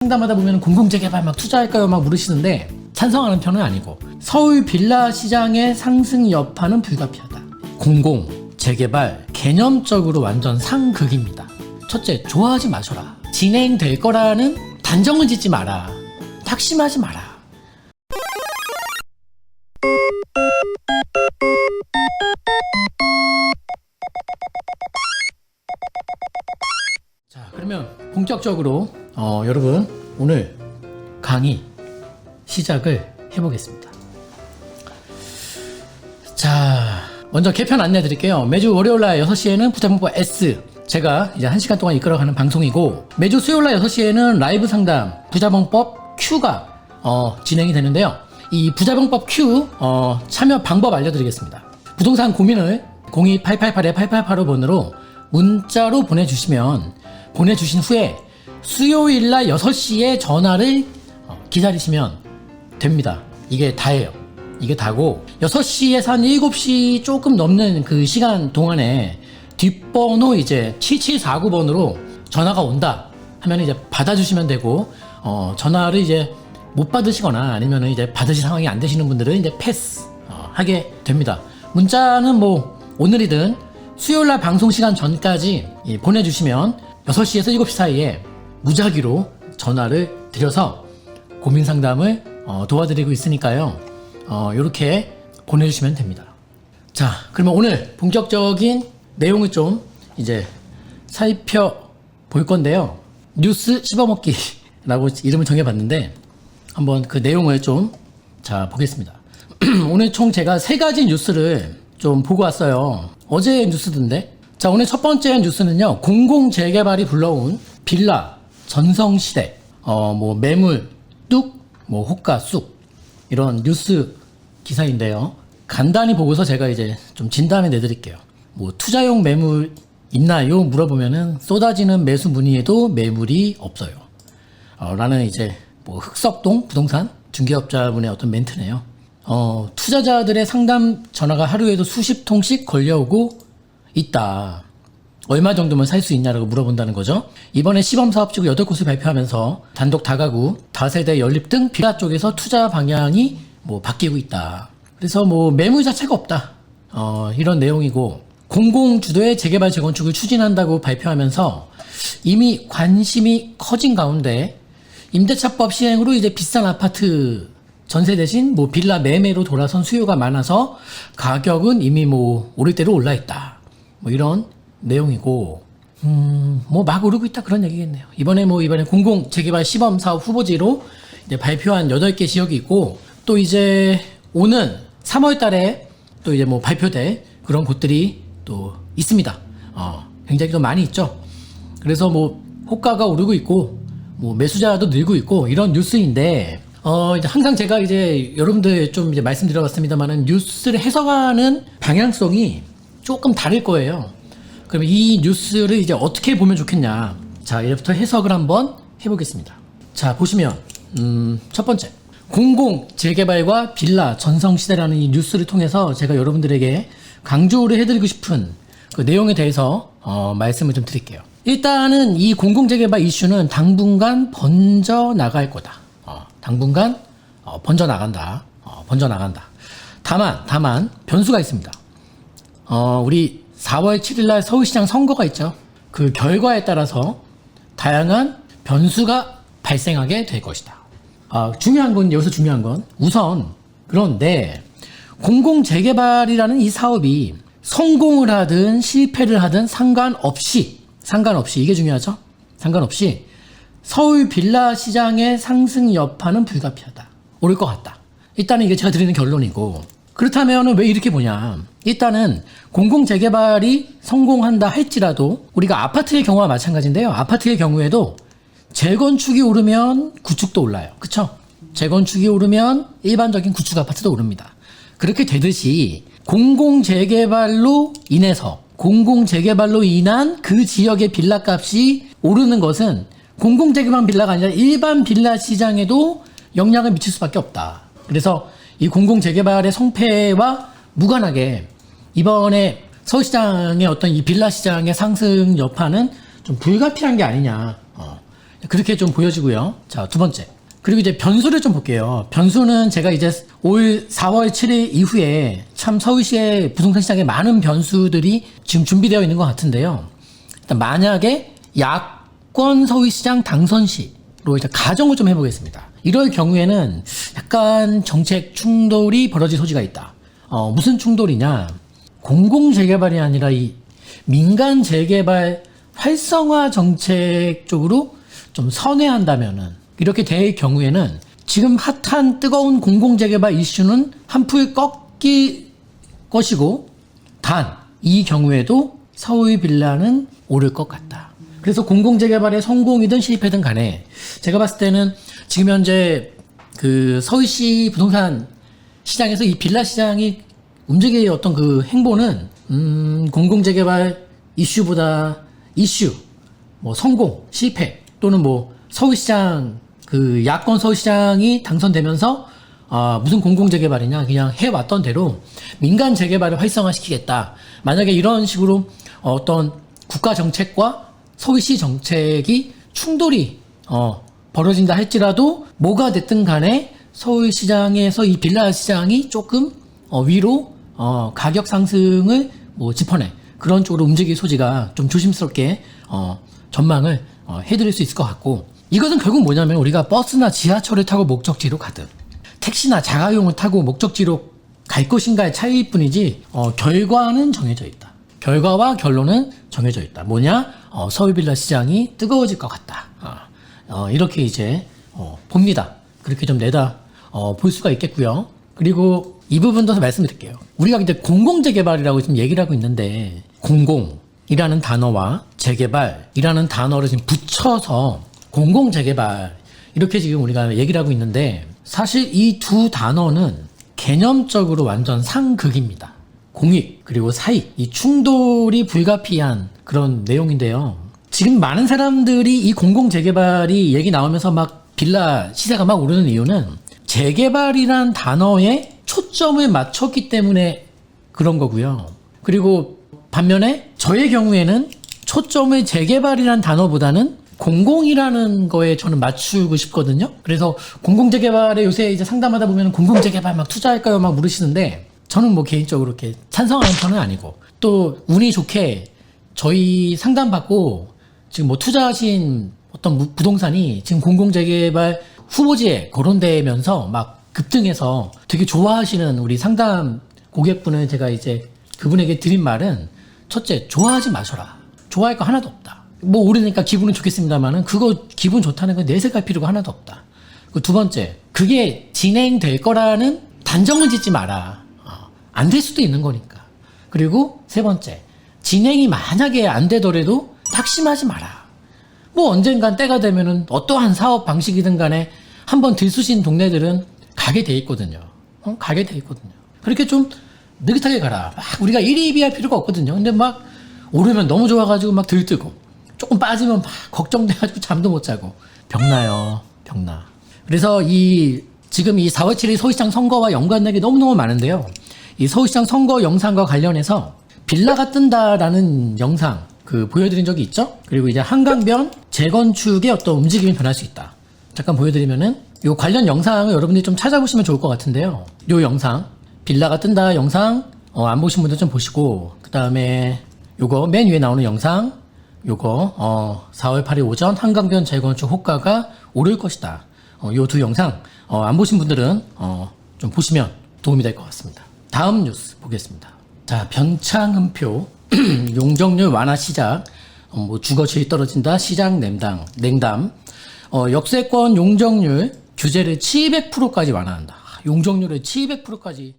상담하다 보면 공공재개발 막 투자할까요? 막 물으시는데 찬성하는 편은 아니고 서울 빌라 시장의 상승 여파는 불가피하다. 공공재개발 개념적으로 완전 상극입니다. 첫째, 좋아하지 마셔라. 진행될 거라는 단정은 짓지 마라. 확신하지 마라. 자, 그러면 본격적으로 여러분 오늘 강의 시작을 해보겠습니다. 자, 먼저 개편 안내 드릴게요. 매주 월요일날 6시에는 부자본법 S 제가 이제 1시간 동안 이끌어가는 방송이고, 매주 수요일날 6시에는 라이브 상담 부자본법 Q가 진행이 되는데요. 이 부자본법 Q 참여 방법 알려드리겠습니다. 부동산 고민을 02888-8885번으로 문자로 보내주신 후에 수요일날 6시에 전화를 기다리시면 됩니다. 이게 다예요. 이게 다고, 6시에서 한 7시 조금 넘는 그 시간 동안에 뒷번호 이제 7749번으로 전화가 온다 하면 이제 받아주시면 되고, 전화를 이제 못 받으시거나 아니면 이제 받으실 상황이 안 되시는 분들은 이제 패스 하게 됩니다. 문자는 뭐 오늘이든 수요일날 방송 시간 전까지 보내주시면 6시에서 7시 사이에 무작위로 전화를 드려서 고민 상담을 도와드리고 있으니까요. 이렇게 보내주시면 됩니다. 자, 그러면 오늘 본격적인 내용을 좀 이제 살펴볼 건데요. 뉴스 씹어먹기라고 이름을 정해봤는데 한번 그 내용을 좀 보겠습니다. 오늘 총 제가 3가지 뉴스를 좀 보고 왔어요. 어제 뉴스던데. 자, 오늘 첫 번째 뉴스는요, 공공재개발이 불러온 빌라 전성시대, 뭐 매물 뚝, 뭐 호가 쑥, 이런 뉴스 기사인데요. 간단히 보고서 제가 이제 좀 진단을 내드릴게요. 뭐 투자용 매물 있나요? 물어보면은 쏟아지는 매수 문의에도 매물이 없어요. 라는 이제 뭐 흑석동 부동산 중개업자분의 어떤 멘트네요. 투자자들의 상담 전화가 하루에도 수십 통씩 걸려오고 있다. 얼마 정도면 살 수 있냐라고 물어본다는 거죠. 이번에 시범사업지구 8곳을 발표하면서 단독 다가구, 다세대 연립 등 빌라 쪽에서 투자 방향이 뭐 바뀌고 있다. 그래서 뭐 매물 자체가 없다. 이런 내용이고, 공공주도의 재개발 재건축을 추진한다고 발표하면서 이미 관심이 커진 가운데 임대차법 시행으로 이제 비싼 아파트 전세 대신 뭐 빌라 매매로 돌아선 수요가 많아서 가격은 이미 뭐 오를 대로 올라 있다. 뭐 이런 내용이고, 뭐 막 오르고 있다 그런 얘기겠네요. 이번에 공공 재개발 시범 사업 후보지로 이제 발표한 8개 지역이 있고, 또 이제 오는 3월 달에 또 이제 뭐 발표될 그런 곳들이 또 있습니다. 굉장히 좀 많이 있죠. 그래서 뭐 호가가 오르고 있고, 뭐 매수자도 늘고 있고, 이런 뉴스인데, 이제 항상 제가 이제 여러분들 좀 이제 말씀드려봤습니다만은 뉴스를 해석하는 방향성이 조금 다를 거예요. 그러면 이 뉴스를 이제 어떻게 보면 좋겠냐. 자, 이제부터 해석을 한번 해보겠습니다. 자, 보시면, 첫 번째. 공공재개발과 빌라 전성시대라는 이 뉴스를 통해서 제가 여러분들에게 강조를 해드리고 싶은 그 내용에 대해서 말씀을 좀 드릴게요. 일단은 이 공공재개발 이슈는 당분간 번져 나갈 거다. 당분간 번져 나간다. 번져 나간다. 다만 변수가 있습니다. 우리 4월 7일날 서울시장 선거가 있죠. 그 결과에 따라서 다양한 변수가 발생하게 될 것이다. 여기서 중요한 건 우선, 그런데 공공재개발이라는 이 사업이 성공을 하든 실패를 하든 상관없이 이게 중요하죠. 상관없이 서울 빌라 시장의 상승 여파는 불가피하다. 오를 것 같다. 일단은 이게 제가 드리는 결론이고, 그렇다면 왜 이렇게 보냐. 일단은 공공재개발이 성공한다 할지라도 우리가 아파트의 경우와 마찬가지인데요. 아파트의 경우에도 재건축이 오르면 구축도 올라요. 그쵸? 재건축이 오르면 일반적인 구축 아파트도 오릅니다. 그렇게 되듯이 공공재개발로 인한 그 지역의 빌라 값이 오르는 것은 공공재개발 빌라가 아니라 일반 빌라 시장에도 영향을 미칠 수밖에 없다. 그래서 이 공공재개발의 성패와 무관하게 이번에 서울시장의 어떤 이 빌라 시장의 상승 여파는 좀 불가피한 게 아니냐. 그렇게 좀 보여지고요. 자, 두 번째. 그리고 이제 변수를 좀 볼게요. 변수는 제가 이제 올 4월 7일 이후에 참 서울시의 부동산 시장에 많은 변수들이 지금 준비되어 있는 것 같은데요. 일단 만약에 야권 서울시장 당선 시로 이제 가정을 좀 해보겠습니다. 이럴 경우에는 약간 정책 충돌이 벌어질 소지가 있다. 무슨 충돌이냐? 공공 재개발이 아니라 이 민간 재개발 활성화 정책 쪽으로 좀 선회한다면은, 이렇게 될 경우에는 지금 핫한 뜨거운 공공 재개발 이슈는 한풀 꺾일 것이고, 단 이 경우에도 서울 빌라는 오를 것 같다. 그래서 공공 재개발의 성공이든 실패든 간에 제가 봤을 때는 지금 현재 그 서울시 부동산 시장에서 이 빌라 시장이 움직일 어떤 그 행보는 공공 재개발 이슈보다 뭐 성공, 실패 또는 뭐 서울시장 그 야권 서울시장이 당선되면서 무슨 공공 재개발이냐, 그냥 해왔던 대로 민간 재개발을 활성화시키겠다. 만약에 이런 식으로 어떤 국가 정책과 서울시 정책이 충돌이 벌어진다 할지라도 뭐가 됐든 간에 서울시장에서 이 빌라 시장이 조금 위로 가격 상승을 뭐 짚어내 그런 쪽으로 움직일 소지가 좀 조심스럽게 전망을 해드릴 수 있을 것 같고, 이것은 결국 뭐냐면 우리가 버스나 지하철을 타고 목적지로 가든 택시나 자가용을 타고 목적지로 갈 것인가의 차이일 뿐이지 결과는 정해져 있다. 결과와 결론은 정해져 있다. 뭐냐? 서울 빌라 시장이 뜨거워질 것 같다. 이렇게 이제 봅니다. 그렇게 좀 내다 볼 수가 있겠고요. 그리고 이 부분도 말씀드릴게요. 우리가 이제 공공재개발이라고 지금 얘기를 하고 있는데, 공공이라는 단어와 재개발이라는 단어를 지금 붙여서 공공재개발 이렇게 지금 우리가 얘기를 하고 있는데, 사실 이 두 단어는 개념적으로 완전 상극입니다. 공익 그리고 사익, 이 충돌이 불가피한 그런 내용인데요. 지금 많은 사람들이 이 공공재개발이 얘기 나오면서 막 빌라 시세가 막 오르는 이유는 재개발이란 단어에 초점을 맞췄기 때문에 그런 거고요. 그리고 반면에 저의 경우에는 초점을 재개발이란 단어보다는 공공이라는 거에 저는 맞추고 싶거든요. 그래서 공공재개발에 요새 이제 상담하다 보면 공공재개발 막 투자할까요? 막 물으시는데, 저는 뭐 개인적으로 이렇게 찬성하는 편은 아니고, 또 운이 좋게 저희 상담받고 지금 뭐 투자하신 어떤 부동산이 지금 공공재개발 후보지에 거론되면서 막 급등해서 되게 좋아하시는 우리 상담 고객분을 제가 이제 그분에게 드린 말은, 첫째, 좋아하지 마셔라. 좋아할 거 하나도 없다. 뭐 오르니까 기분은 좋겠습니다만은 그거 기분 좋다는 건 내색할 필요가 하나도 없다. 두 번째, 그게 진행될 거라는 단정을 짓지 마라. 안 될 수도 있는 거니까. 그리고 세 번째, 진행이 만약에 안 되더라도 낙심하지 마라. 뭐 언젠간 때가 되면은 어떠한 사업 방식이든 간에 한번 들쑤신 동네들은 가게 돼 있거든요. 가게 돼 있거든요. 그렇게 좀 느긋하게 가라. 막 우리가 일희비할 필요가 없거든요. 근데 막 오르면 너무 좋아가지고 막 들뜨고, 조금 빠지면 막 걱정돼가지고 잠도 못 자고 병나요. 병나. 그래서 지금 이 4월 7일 서울시장 선거와 연관된 게 너무너무 많은데요. 이 서울시장 선거 영상과 관련해서 빌라가 뜬다라는 영상 보여드린 적이 있죠. 그리고 이제 한강변 재건축의 어떤 움직임이 변할 수 있다. 잠깐 보여드리면은 요 관련 영상을 여러분들이 좀 찾아보시면 좋을 것 같은데요. 요 영상, 빌라가 뜬다 영상 안 보신 분들 좀 보시고, 그 다음에 요거 맨 위에 나오는 영상, 요거 4월 8일 오전 한강변 재건축 호가가 오를 것이다. 요 두 영상 안 보신 분들은 좀 보시면 도움이 될 것 같습니다. 다음 뉴스 보겠습니다. 자, 변창흠표 용적률 완화 시작, 뭐 주거질이 떨어진다, 시장 냉담, 역세권 용적률 규제를 700%까지 완화한다. 용적률을 700%까지